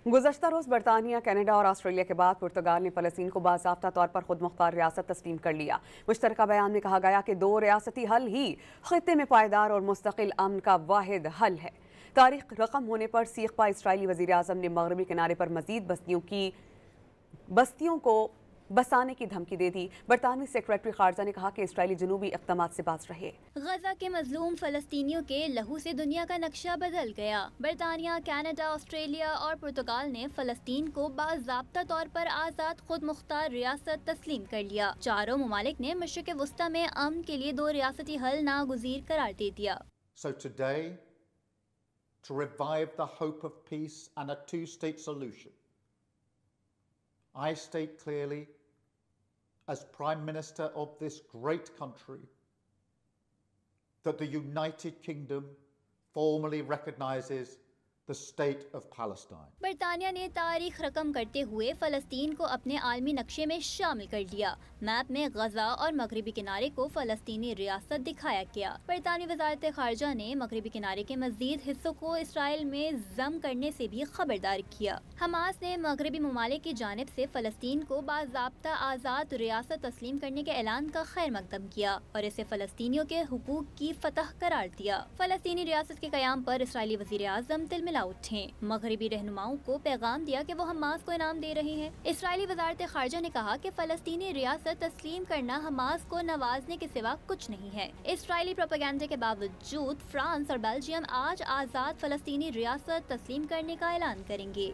गुज़श्ता रोज़ बरतानिया, कनाडा और ऑस्ट्रेलिया के बाद पुर्तगाल ने फ़लस्तीन को बाज़ाब्ता तौर पर खुद मुख्तार रियासत तस्लीम कर लिया। मुश्तरका बयान में कहा गया कि 2 रियासती हल ही खित्ते में पायदार और मुस्तकिल अमन का वाहिद हल है। तारीख रकम होने पर सीखपा इसराइली वज़ीर आज़म ने मगरबी किनारे पर मज़ीद बस्तियों को बसाने की धमकी दे दी। बरतानवी सेक्रेटरी खारजा ने कहा कि इसराइली जनूबी इक़दामात से बाज रहे। गजा के मजलूम फ़लस्तीनियों के लहू से दुनिया का नक्शा बदल गया। बरतानिया, कनाडा, ऑस्ट्रेलिया और पुर्तगाल ने फ़लस्तीन को बाज़ाब्ता तौर पर आज़ाद खुद मुख्तार रियासत तस्लीम कर लिया। चारों ममालिक ने मशरिक़ वस्ता में अमन के लिए 2 रियासती हल नागुज़ीर करार दे दिया। So today, to revive the hope of peace and a two-state solution, I state clearly, as Prime Minister of this great country, that the United Kingdom formally recognizes the state of Palestine. बरतानिया ने तारीख रकम करते हुए फ़लस्तीन को अपने आलमी नक्शे में शामिल कर लिया। मैप में गजा और मगरबी किनारे को फ़लस्तीनी रियासत दिखाया गया। बरतानवी वज़ारत ख़ारजा ने मगरबी किनारे के मज़ीद हिस्सों को इसराइल में ज़म करने से भी खबरदार किया। हमास ने मगरबी ममालिक की जानिब से फ़लस्तीन को बाज़ाब्ता आज़ाद रियासत तस्लीम करने के ऐलान का खैर मकदम किया और इसे फ़लस्तीनियों के हुकूक की फतह करार दिया। फ़लस्तीनी रियासत के क़याम पर इसराइली वज़ीर आज़म तिलमिला उठे। मगरबी रहनुमाओं को पैगाम दिया कि वो हमास को इनाम दे रहे हैं। इसराइली वज़ारत ख़ारजा ने कहा कि फ़लस्तीनी रियासत तस्लीम करना हमास को नवाजने के सिवा कुछ नहीं है। इसराइली प्रोपेगेंडा के बावजूद फ्रांस और बेल्जियम आज आज़ाद फ़लस्तीनी रियासत तस्लीम करने का ऐलान करेंगे।